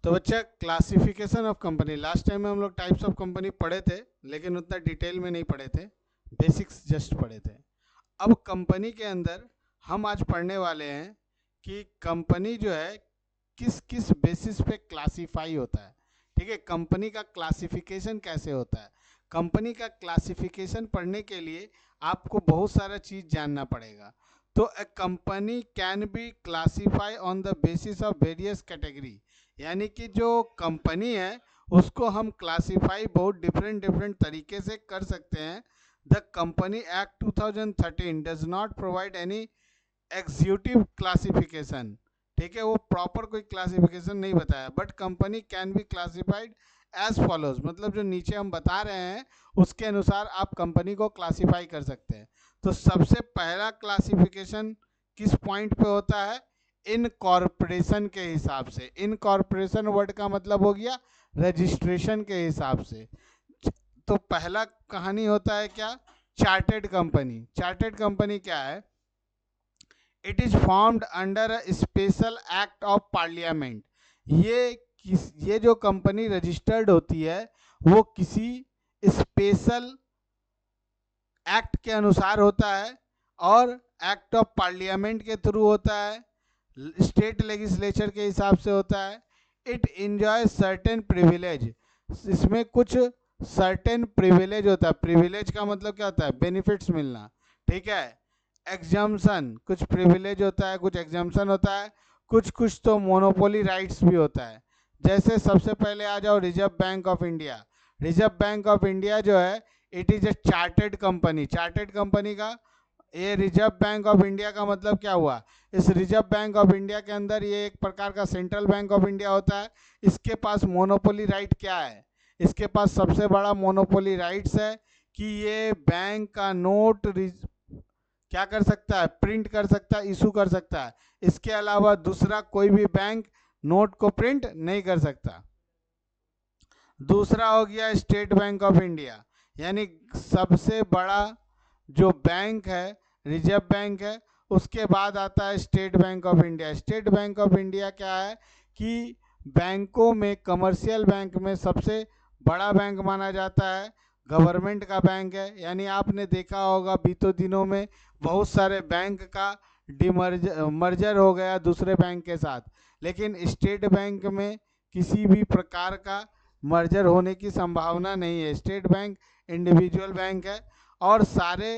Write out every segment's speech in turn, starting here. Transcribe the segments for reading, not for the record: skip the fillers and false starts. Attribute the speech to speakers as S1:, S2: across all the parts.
S1: तो बच्चा classification of company, last time में हम लोग टाइप्स ऑफ कंपनी पढ़े थे, लेकिन उतना डिटेल में नहीं पढ़े थे, बेसिक्स जस्ट पढ़े थे। अब कंपनी के अंदर हम आज पढ़ने वाले हैं कि कंपनी जो है किस किस बेसिस पे क्लासिफाई होता है। ठीक है, कंपनी का क्लासिफिकेशन कैसे होता है। कंपनी का क्लासिफिकेशन पढ़ने के लिए आपको बहुत सारा चीज़ जानना पड़ेगा। तो a company can be classify on the basis of various category, यानी कि जो कंपनी है उसको हम क्लासीफाई बहुत डिफरेंट डिफरेंट तरीके से कर सकते हैं। The company act 2013 does not provide any executive classification. ठीक है, वो प्रॉपर कोई क्लासिफिकेशन नहीं बताया, but company can be classified as follows, मतलब जो नीचे हम बता रहे हैं उसके अनुसार आप कंपनी को क्लासिफाई कर सकते हैं। तो सबसे पहला क्लासिफिकेशन किस पॉइंट पे होता है, इन कॉरपोरेशन के हिसाब से। इन कॉरपोरेशन वर्ड का मतलब हो गया रजिस्ट्रेशन के हिसाब से। तो पहला कहानी होता है क्या, चार्टेड कंपनी। चार्टेड कंपनी क्या है, it is formed under a special act of parliament. ये जो कंपनी रजिस्टर्ड होती है वो किसी स्पेशल एक्ट के अनुसार होता है और एक्ट ऑफ पार्लियामेंट के थ्रू होता है, स्टेट लेजिस्लेचर के हिसाब से होता है। इट एंजॉय सर्टेन प्रिविलेज, इसमें कुछ सर्टेन प्रिविलेज होता है। प्रिविलेज का मतलब क्या होता है, बेनिफिट्स मिलना। ठीक है, एग्जाम्सन, कुछ प्रिविलेज होता है, कुछ एग्जाम्सन होता है, कुछ कुछ तो मोनोपोली राइट्स भी होता है। जैसे सबसे पहले आ जाओ reserve bank of India. Reserve bank of India जो है it is a chartered company. Chartered company का ये रिजर्व बैंक ऑफ इंडिया का मतलब क्या हुआ, इस रिजर्व बैंक ऑफ इंडिया के अंदर ये एक प्रकार का सेंट्रल बैंक ऑफ इंडिया होता है। इसके पास मोनोपोली राइट क्या है, इसके पास सबसे बड़ा मोनोपोली राइट्स है कि ये बैंक का नोट क्या कर सकता है, प्रिंट कर सकता है, इशू कर सकता है। इसके अलावा दूसरा कोई भी बैंक नोट को प्रिंट नहीं कर सकता। दूसरा हो गया स्टेट बैंक ऑफ इंडिया, यानी सबसे बड़ा जो बैंक है रिजर्व बैंक है, उसके बाद आता है state bank of India. State bank of India क्या है कि बैंकों में, कमर्शियल बैंक में सबसे बड़ा बैंक माना जाता है, गवर्नमेंट का बैंक है। यानी आपने देखा होगा बीतों दिनों में बहुत सारे बैंक का मर्जर हो गया दूसरे बैंक के साथ, लेकिन स्टेट बैंक में किसी भी प्रकार का मर्जर होने की संभावना नहीं है। स्टेट बैंक इंडिविजुअल बैंक है और सारे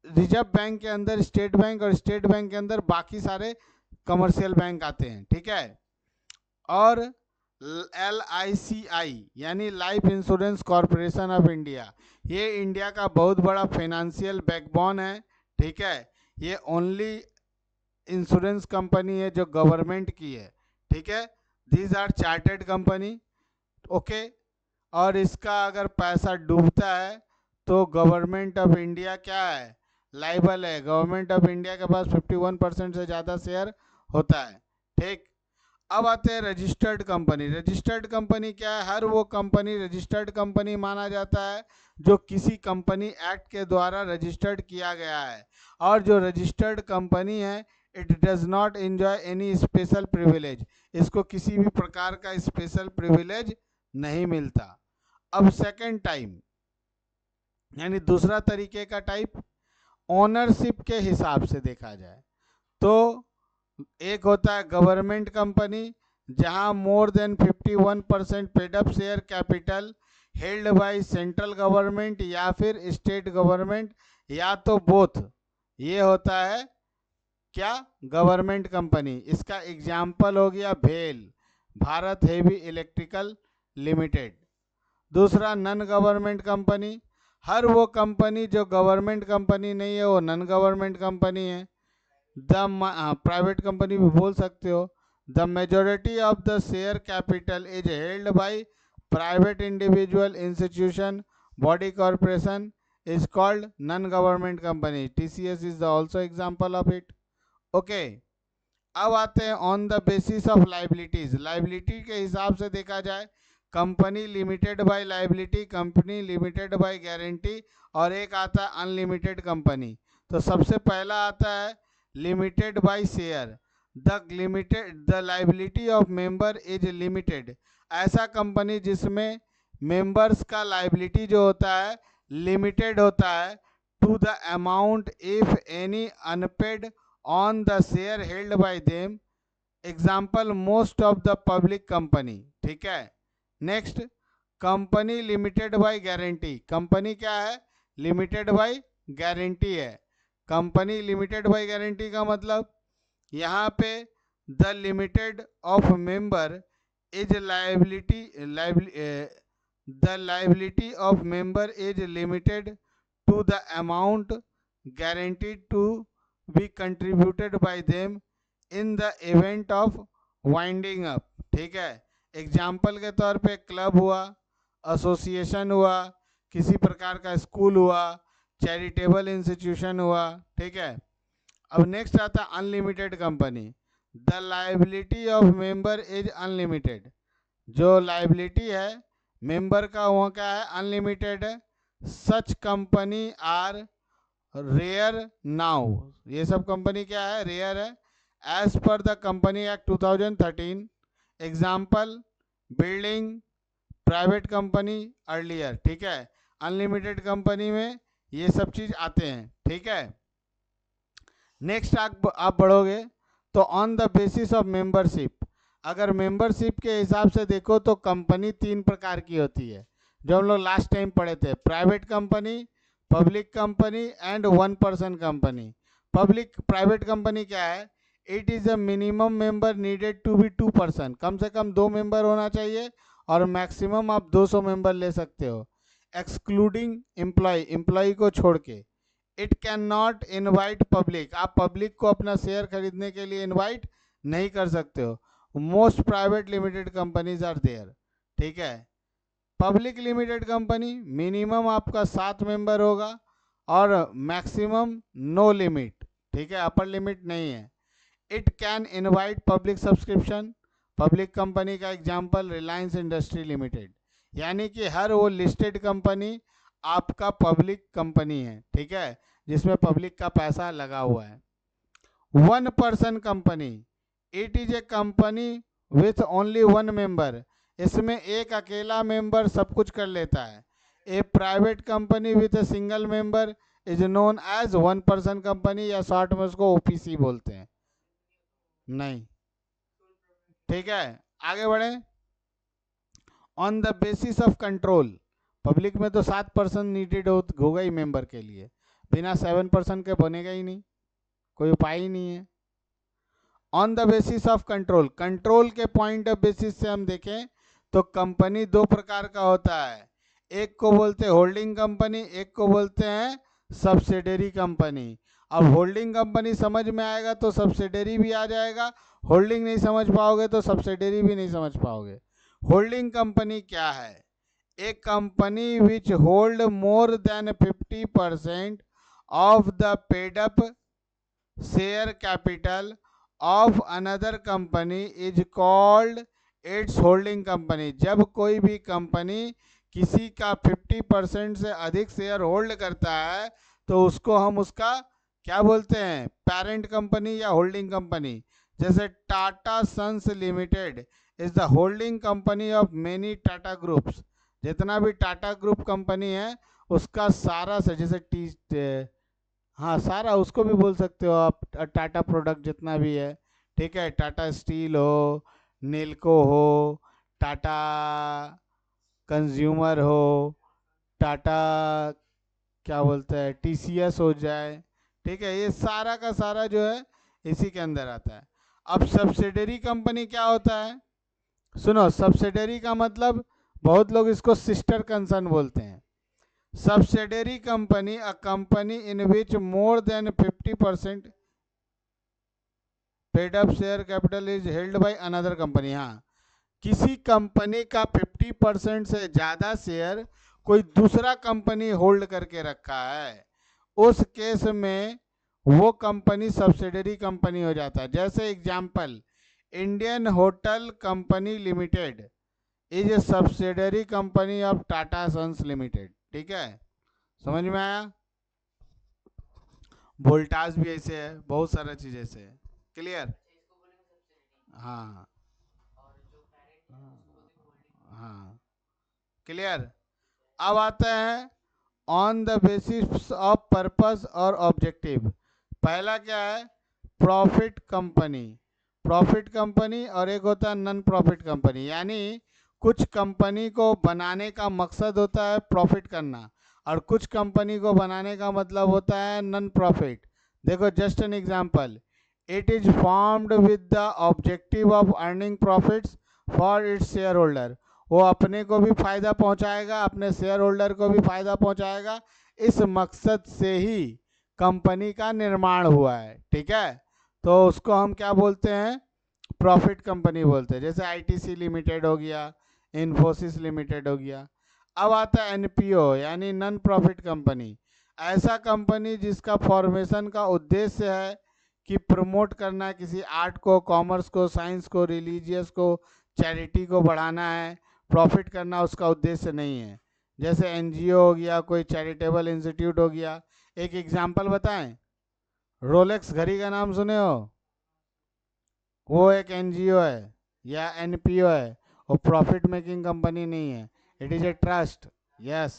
S1: रिजर्व बैंक के अंदर स्टेट बैंक और स्टेट बैंक के अंदर बाकी सारे कमर्शियल बैंक आते हैं। ठीक है, और LICI यानी life insurance corporation of India, ये इंडिया का बहुत बड़ा फाइनेंशियल बैकबोन है। ठीक है, ये ओनली इंश्योरेंस कंपनी है जो गवर्नमेंट की है। ठीक है, these are chartered company. Okay, और इसका अगर पैसा डूबता है तो गवर्नमेंट ऑफ इंडिया क्या है, लाइबल है। गवर्नमेंट ऑफ इंडिया के पास 51% से ज़्यादा शेयर होता है। ठीक, अब आते हैं रजिस्टर्ड कंपनी। रजिस्टर्ड कंपनी क्या है, हर वो कंपनी रजिस्टर्ड कंपनी माना जाता है जो किसी कंपनी एक्ट के द्वारा रजिस्टर्ड किया गया है। और जो रजिस्टर्ड कंपनी है it does not enjoy any special privilege, इसको किसी भी प्रकार का स्पेशल प्रिविलेज नहीं मिलता। अब सेकंड टाइम यानी दूसरा तरीके का टाइप, ओनरशिप के हिसाब से देखा जाए तो एक होता है गवर्नमेंट कंपनी, जहां more than 51% paid up share capital held by central government या फिर स्टेट गवर्नमेंट या तो बोथ, ये होता है क्या, गवर्नमेंट कंपनी। इसका एग्जाम्पल हो गया भेल, भारत हेवी इलेक्ट्रिकल लिमिटेड। दूसरा नन गवर्नमेंट कंपनी, हर वो कंपनी जो गवर्नमेंट कंपनी नहीं है वो नन गवर्नमेंट कंपनी है। द प्राइवेट कंपनी भी बोल सकते हो। The majority of the share capital is held by private individual institution body corporation is called non government company. TCS is the also example of it. Okay, अब आते हैं on the basis of liabilities. Liability के हिसाब से देखा जाए, company limited bye liability, company limited by guarantee, और एक आता है अनलिमिटेड कंपनी। तो सबसे पहला आता है limited by share. The liability of member is limited. ऐसा कंपनी जिसमें मेंबर्स का लाइबिलिटी जो होता है लिमिटेड होता है to the amount if any unpaid on the share held by them, example most of the public company. ठीक है, next, company limited by guarantee. Company क्या है? लिमिटेड बाय गारंटी है। कंपनी लिमिटेड बाय गारंटी का मतलब यहाँ पे the limited of member is liability, the liability of member is limited to the amount guaranteed to be contributed by them in the event of winding up। ठीक है, example के तौर पे club हुआ, एसोसिएशन हुआ, किसी प्रकार का स्कूल हुआ, चैरिटेबल इंस्टीट्यूशन हुआ। ठीक है, अब नेक्स्ट आता है unlimited company. The liability of member is unlimited. जो लाइबिलिटी है मेंबर का वो क्या है? अनलिमिटेड है। Such company are rare now. ये सब कंपनी क्या है? रेयर है। As per the company act 2013, example building, private company earlier. ठीक है, अनलिमिटेड कंपनी में ये सब चीज आते हैं। ठीक है, नेक्स्ट आप बढ़ोगे तो on the basis of membership. अगर मेंबरशिप के हिसाब से देखो तो कंपनी 3 प्रकार की होती है जो हम लोग लास्ट टाइम पढ़े थे, private company, public company and one person company. Public private company क्या है? It is a minimum member needed to be 2 person. कम से कम 2 मेंबर होना चाहिए और मैक्सिमम आप 200 मेंबर ले सकते हो, एक्सक्लूडिंग एम्प्लॉय, एम्प्लॉय को छोड़ के। It can not invite public, आप पब्लिक को अपना शेयर खरीदने के लिए इनवाइट नहीं कर सकते हो। Most private limited companies are there. ठीक है, पब्लिक लिमिटेड कंपनी मिनिमम आपका 7 मेंबर होगा और मैक्सिमम नो लिमिट। ठीक है, अपर लिमिट नहीं है। It can invite public subscription. Public company का एग्जांपल रिलायंस इंडस्ट्री लिमिटेड, यानी कि हर वो लिस्टेड कंपनी आपका पब्लिक कंपनी है। ठीक है, जिसमें पब्लिक का पैसा लगा हुआ है। One person company, it is a company with only one member. इसमें एक अकेला मेंबर सब कुछ कर लेता है। A private company with a single member is known as one person company, या शॉर्ट में उसको ओपीसी बोलते हैं। नहीं, ठीक है, आगे बढ़े। On the basis of control, public में तो 7 पर्सन नीडेड होगा ही मेंबर के लिए, बिना 7 पर्सन के बनेगा ही नहीं, कोई उपाय ही नहीं है। On the basis of control, control के पॉइंट ऑफ बेसिस से हम देखें तो कंपनी 2 प्रकार का होता है। एक को बोलते हैं होल्डिंग कंपनी, एक को बोलते हैं सब्सिडरी कंपनी। अब होल्डिंग कंपनी समझ में आएगा तो सब्सिडरी भी आ जाएगा, होल्डिंग नहीं समझ पाओगे तो सब्सिडरी भी नहीं समझ पाओगे। होल्डिंग कंपनी क्या है? एक company which hold more than 50% of the paid up share capital of another company is called its holding company. जब कोई भी कंपनी किसी का 50% से अधिक शेयर होल्ड करता है तो उसको हम उसका क्या बोलते हैं? पेरेंट कंपनी या होल्डिंग कंपनी। जैसे Tata sons limited is the holding company of many Tata groups. जितना भी टाटा ग्रुप कंपनी है उसका सारा से, जैसे हाँ सारा उसको भी बोल सकते हो आप, टाटा प्रोडक्ट जितना भी है। ठीक है, टाटा स्टील हो, नीलको हो, टाटा कंज्यूमर हो, टाटा क्या बोलते हैं टीसीएस हो जाए। ठीक है, ये सारा का सारा जो है इसी के अंदर आता है। अब सब्सिडरी कंपनी क्या होता है? सुनो, सब्सिडरी का मतलब बहुत लोग इसको सिस्टर कंसर्न बोलते हैं। Subsidiary company, a company in which more than 50% paid up share capital is held by another company. हाँ, किसी कंपनी का 50% से ज़्यादा शेयर कोई दूसरा कंपनी होल्ड करके रखा है, उस केस में वो कंपनी सब्सिडरी कंपनी हो जाता है। जैसे example, Indian hotel company limited is a subsidiary company of Tata sons limited. ठीक है, समझ में आया? वोल्टास भी ऐसे है, बहुत सारा चीज ऐसे है। क्लियर? हाँ हाँ, क्लियर। अब आता है on the basis of purpose और ऑब्जेक्टिव। पहला क्या है, प्रॉफिट कंपनी। प्रॉफिट कंपनी और एक होता है नॉन प्रॉफिट कंपनी, यानी कुछ कंपनी को बनाने का मकसद होता है प्रॉफिट करना, और कुछ कंपनी को बनाने का मतलब होता है नॉन प्रॉफिट। देखो just an example, it is formed with the objective of earning profits for its share holder. वो अपने को भी फायदा पहुंचाएगा, अपने शेयर होल्डर को भी फायदा पहुंचाएगा, इस मकसद से ही कंपनी का निर्माण हुआ है। ठीक है, तो उसको हम क्या बोलते हैं, प्रॉफिट कंपनी बोलते हैं। जैसे आईटीसी लिमिटेड हो गया, इन्फोसिस लिमिटेड हो गया। अब आता है एनपीओ यानी नॉन प्रॉफिट कंपनी। ऐसा कंपनी जिसका फॉर्मेशन का उद्देश्य है कि प्रमोट करना किसी आर्ट को, कॉमर्स को, साइंस को, रिलीजियस को, चैरिटी को बढ़ाना है, प्रॉफिट करना उसका उद्देश्य नहीं है। जैसे एनजीओ हो गया, कोई चैरिटेबल इंस्टीट्यूट हो गया। एक एग्जांपल बताएं, रोलेक्स घड़ी का नाम सुने हो, वो एक एनजीओ है या एनपीओ है, वो प्रॉफिट मेकिंग कंपनी नहीं है, it is a trust. Yes,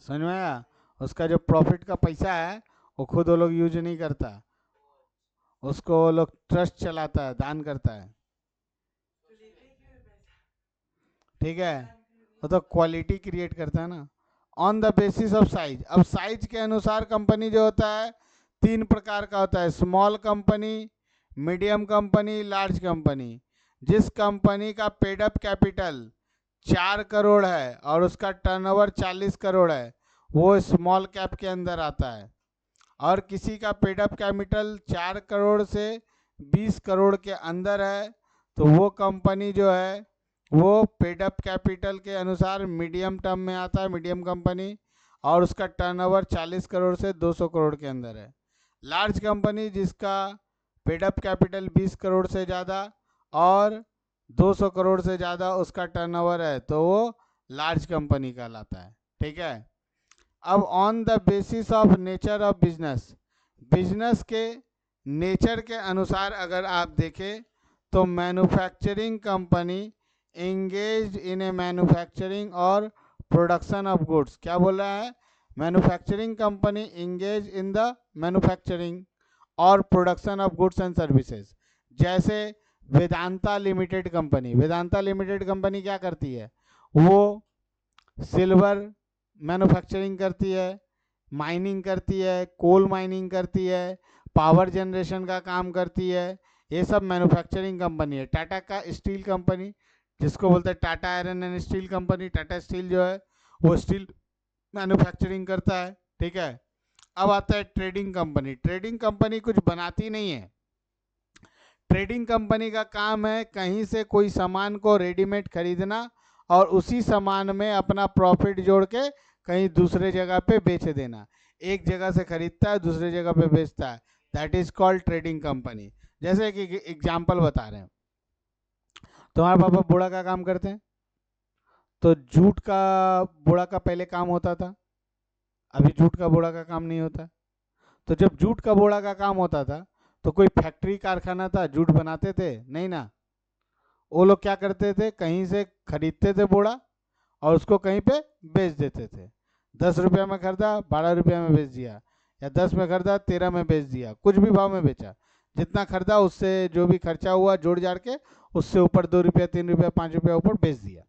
S1: समझ में आया। उसका जो प्रॉफिट का पैसा है वो खुद वो लोग यूज नहीं करता, उसको वो लोग ट्रस्ट चलाता है, दान करता है। ठीक है, वो तो क्वालिटी क्रिएट करता है ना। On the basis of size, अब साइज के अनुसार कंपनी जो होता है तीन प्रकार का होता है, small company, medium company, large company. जिस कंपनी का पेड अप कैपिटल 4 करोड़ है और उसका टर्नओवर 40 करोड़ है, वो स्मॉल कैप के अंदर आता है। और किसी का पेड अप कैपिटल 4 करोड़ से 20 करोड़ के अंदर है, तो वो कंपनी जो है वो पेड अप कैपिटल के अनुसार मीडियम टर्म में आता है, मीडियम कंपनी, और उसका टर्नओवर 40 करोड़ से 200 करोड़ के अंदर है। लार्ज कंपनी जिसका पेड अप कैपिटल 20 करोड़ से ज़्यादा और 200 करोड़ से ज़्यादा उसका टर्नओवर है, तो वो लार्ज कंपनी कहलाता है। ठीक है, अब on the basis of nature of business, business के नेचर के अनुसार अगर आप देखें तो manufacturing company engage in a manufacturing और प्रोडक्शन ऑफ गुड्स। क्या बोल रहा है, manufacturing company engage in the manufacturing और production of goods and services. जैसे Vedanta limited company, Vedanta limited company क्या करती है, वो सिल्वर मैन्युफैक्चरिंग करती है, माइनिंग करती है, कोल माइनिंग करती है, पावर जनरेशन का काम करती है, ये सब मैन्युफैक्चरिंग कंपनी है। टाटा का स्टील कंपनी जिसको बोलते हैं Tata iron and steel company, Tata steel जो है वो स्टील मैन्युफैक्चरिंग करता है। ठीक है, अब आता है ट्रेडिंग कंपनी। ट्रेडिंग कंपनी कुछ बनाती नहीं है, ट्रेडिंग कंपनी का काम है कहीं से कोई सामान को रेडीमेड खरीदना और उसी सामान में अपना प्रॉफिट जोड़ के कहीं दूसरे जगह पे बेच देना। एक जगह से खरीदता है दूसरे जगह पे बेचता है, that is called trading company. जैसे कि एग्जांपल बता रहे हैं, तुम्हारे पापा बोड़ा का काम करते हैं, तो जूट का बोड़ा का पहले काम होता था, अभी जूट का बोड़ा का काम नहीं होता। तो जब जूट का बोड़ा का काम होता था तो कोई फैक्ट्री कारखाना था जूट बनाते थे, नहीं ना। वो लोग क्या करते थे, कहीं से खरीदते थे बोड़ा और उसको कहीं पे बेच देते थे। 10 रुपया में खरीदा 12 रुपया में बेच दिया, या 10 में खरीदा 13 में बेच दिया, कुछ भी भाव में बेचा। जितना खरीदा उससे जो भी खर्चा हुआ जोड़ जाड़ के उससे ऊपर 2 रुपया 3 रुपया 5 रुपया ऊपर बेच दिया।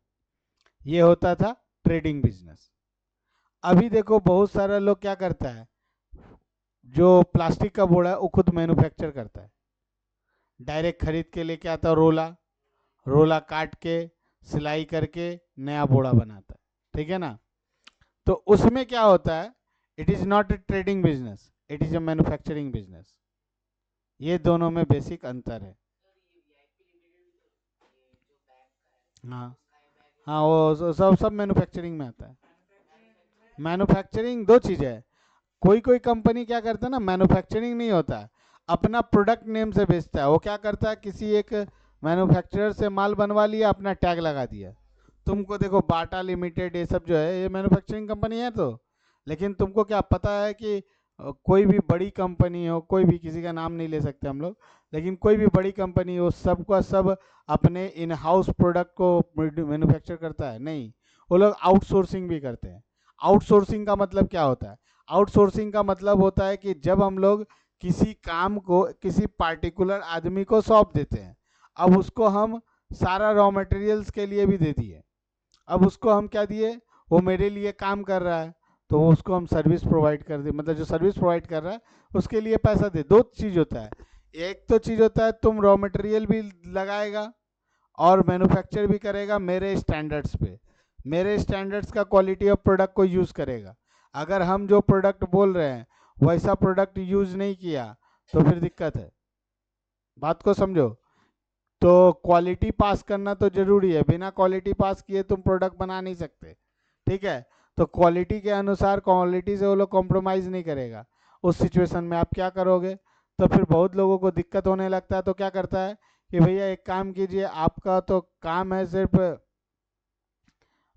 S1: ये होता था ट्रेडिंग बिजनेस। अभी देखो बहुत सारा लोग क्या करता है, जो प्लास्टिक का बोड़ा है वो खुद मैन्युफैक्चर करता है, डायरेक्ट खरीद के लेके आता है, रोला रोला काट के सिलाई करके नया बोड़ा बनाता है। ठीक है ना, तो उसमें क्या होता है, it is not a trading business, it is A manufacturing business. ये दोनों में बेसिक अंतर है। हाँ हाँ, वो सब सब मैन्युफैक्चरिंग में आता है। मैन्युफैक्चरिंग दो चीज़ है, कोई कोई कंपनी क्या करता है ना, मैन्युफैक्चरिंग नहीं होता है, अपना प्रोडक्ट नेम से बेचता है। वो क्या करता है, किसी एक मैन्युफैक्चरर से माल बनवा लिया, अपना टैग लगा दिया। तुमको देखो बाटा लिमिटेड ये सब जो है ये मैन्युफैक्चरिंग कंपनी है, तो लेकिन तुमको क्या पता है कि कोई भी बड़ी कंपनी हो, कोई भी, किसी का नाम नहीं ले सकते हम लोग, लेकिन कोई भी बड़ी कंपनी हो सबका सब अपने इन हाउस प्रोडक्ट को मैन्युफैक्चर करता है? नहीं, वो लोग आउटसोर्सिंग भी करते हैं। आउटसोर्सिंग का मतलब क्या होता है? आउटसोर्सिंग का मतलब होता है कि जब हम लोग किसी काम को किसी पार्टिकुलर आदमी को सौंप देते हैं, अब उसको हम सारा रॉ मटेरियल्स के लिए भी दे दिए, अब उसको हम क्या दिए, वो मेरे लिए काम कर रहा है तो वो उसको हम सर्विस प्रोवाइड कर दे, मतलब जो सर्विस प्रोवाइड कर रहा है उसके लिए पैसा दे। दो चीज़ होता है, एक तो चीज़ होता है तुम रॉ मटेरियल भी लगाएगा और मैन्युफैक्चर भी करेगा मेरे स्टैंडर्ड्स पे, मेरे स्टैंडर्ड्स का क्वालिटी ऑफ प्रोडक्ट को यूज़ करेगा। अगर हम जो प्रोडक्ट बोल रहे हैं वैसा प्रोडक्ट यूज़ नहीं किया तो फिर दिक्कत है। बात को समझो। तो क्वालिटी पास करना तो जरूरी है, बिना क्वालिटी पास किए तुम प्रोडक्ट बना नहीं सकते, ठीक है? तो क्वालिटी के अनुसार क्वालिटी से वो लोग कॉम्प्रोमाइज़ नहीं करेगा। उस सिचुएशन में आप क्या करोगे? तो फिर बहुत लोगों को दिक्कत होने लगता है, तो क्या करता है कि भैया एक काम कीजिए, आपका तो काम है सिर्फ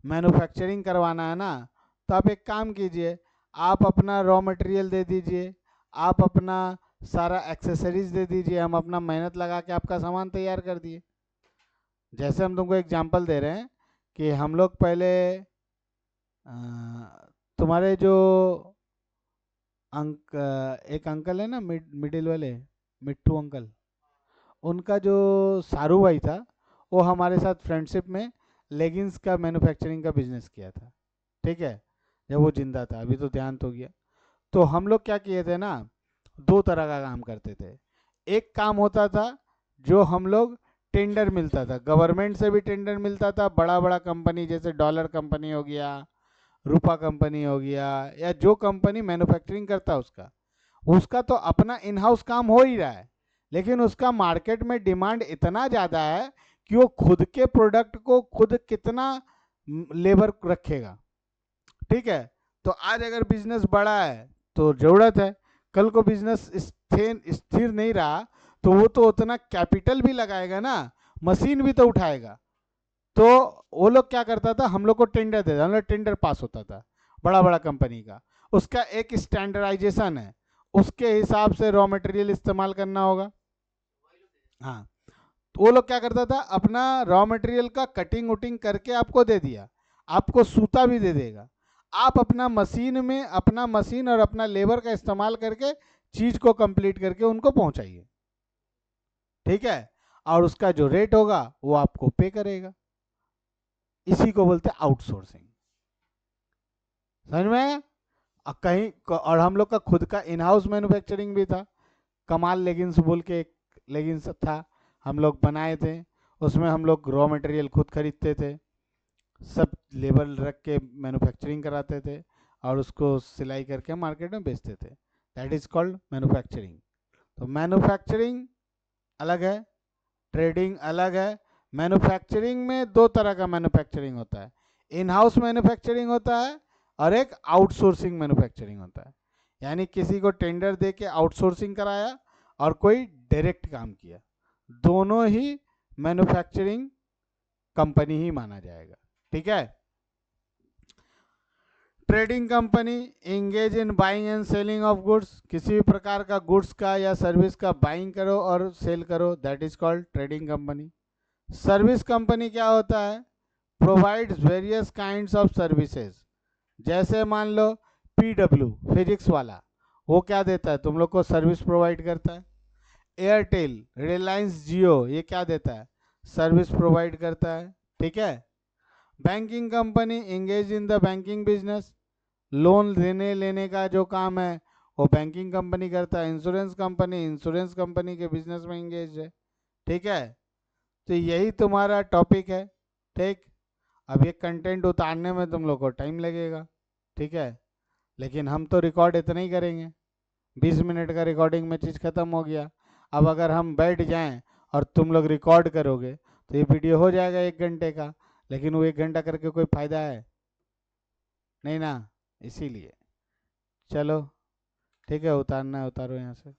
S1: मैन्युफैक्चरिंग करवाना है ना, तो आप एक काम कीजिए, आप अपना रॉ मटेरियल दे दीजिए, आप अपना सारा एक्सेसरीज दे दीजिए, हम अपना मेहनत लगा के आपका सामान तैयार कर दिए। जैसे हम तुमको एग्जांपल दे रहे हैं कि हम लोग पहले तुम्हारे जो एक अंकल है ना, मिडिल वाले, मिट्टू अंकल, उनका जो सारू भाई था वो हमारे साथ फ्रेंडशिप में लेगिंग्स का मैन्युफैक्चरिंग का बिजनेस किया था, ठीक है? जब वो जिंदा था, अभी तो देहांत हो गया। तो हम लोग क्या किए थे ना, दो तरह का काम करते थे। एक काम होता था जो हम लोग टेंडर मिलता था, गवर्नमेंट से भी टेंडर मिलता था, बड़ा बड़ा कंपनी जैसे डॉलर कंपनी हो गया, रूपा कंपनी हो गया, या जो कंपनी मैन्युफैक्चरिंग करता है उसका उसका तो अपना इन हाउस काम हो ही रहा है, लेकिन उसका मार्केट में डिमांड इतना ज़्यादा है कि वो खुद के प्रोडक्ट को खुद कितना लेबर रखेगा, ठीक है? तो आज अगर बिजनेस बड़ा है तो जरूरत है, कल को बिजनेस स्थिर नहीं रहा तो वो तो उतना कैपिटल भी लगाएगा ना, मशीन भी तो उठाएगा। तो वो लोग क्या करता था, हम लोग को टेंडर देता, हम लोग टेंडर पास होता था बड़ा बड़ा कंपनी का, उसका एक स्टैंडर्डाइजेशन है, उसके हिसाब से रॉ मटेरियल इस्तेमाल करना होगा। हाँ, तो वो लोग क्या करता था, अपना रॉ मटेरियल का कटिंग उटिंग करके आपको दे दिया, आपको सूता भी दे देगा, आप अपना मशीन में अपना मशीन और अपना लेबर का इस्तेमाल करके चीज को कंप्लीट करके उनको पहुंचाइए, ठीक है? और उसका जो रेट होगा वो आपको पे करेगा। इसी को बोलते हैं आउटसोर्सिंग। समझ में आया? और हम लोग का खुद का इन हाउस मैन्युफैक्चरिंग भी था, कमाल लेगिंग्स बोल के एक लेगिंग्स था, हम लोग बनाए थे, उसमें हम लोग रॉ मटेरियल खुद खरीदते थे, सब लेबर रख के मैन्युफैक्चरिंग कराते थे और उसको सिलाई करके मार्केट में बेचते थे। That is called manufacturing. तो मैन्युफैक्चरिंग अलग है, ट्रेडिंग अलग है। मैन्युफैक्चरिंग में दो तरह का मैन्युफैक्चरिंग होता है, इन हाउस मैन्युफैक्चरिंग होता है और एक आउटसोर्सिंग मैन्युफैक्चरिंग होता है, यानी किसी को टेंडर दे के आउटसोर्सिंग कराया और कोई डायरेक्ट काम किया, दोनों ही मैन्युफैक्चरिंग कंपनी ही माना जाएगा, ठीक है? Trading company engage in buying and selling of goods, किसी भी प्रकार का गुड्स का या सर्विस का बाइंग करो और सेल करो, that is called trading company. Service company क्या होता है? Provides various kinds of services. जैसे मान लो पीडब्ल्यू फिजिक्स वाला, वो क्या देता है, तुम लोग को सर्विस प्रोवाइड करता है। एयरटेल, रिलायंस जियो, ये क्या देता है, सर्विस प्रोवाइड करता है, ठीक है? Banking company engage in the banking business, loan देने लेने का जो काम है वो बैंकिंग कंपनी करता है। इंश्योरेंस कंपनी के बिजनेस में इंगेज है, ठीक है? तो यही तुम्हारा टॉपिक है, ठीक? अब ये कंटेंट उतारने में तुम लोग को टाइम लगेगा, ठीक है? लेकिन हम तो रिकॉर्ड इतना ही करेंगे, 20 मिनट का रिकॉर्डिंग में चीज़ ख़त्म हो गया। अब अगर हम बैठ जाएं और तुम लोग रिकॉर्ड करोगे तो ये वीडियो हो जाएगा 1 घंटे का, लेकिन वो 1 घंटा करके कोई फ़ायदा है नहीं ना, इसीलिए। चलो ठीक है, उतारना है उतारो यहाँ से।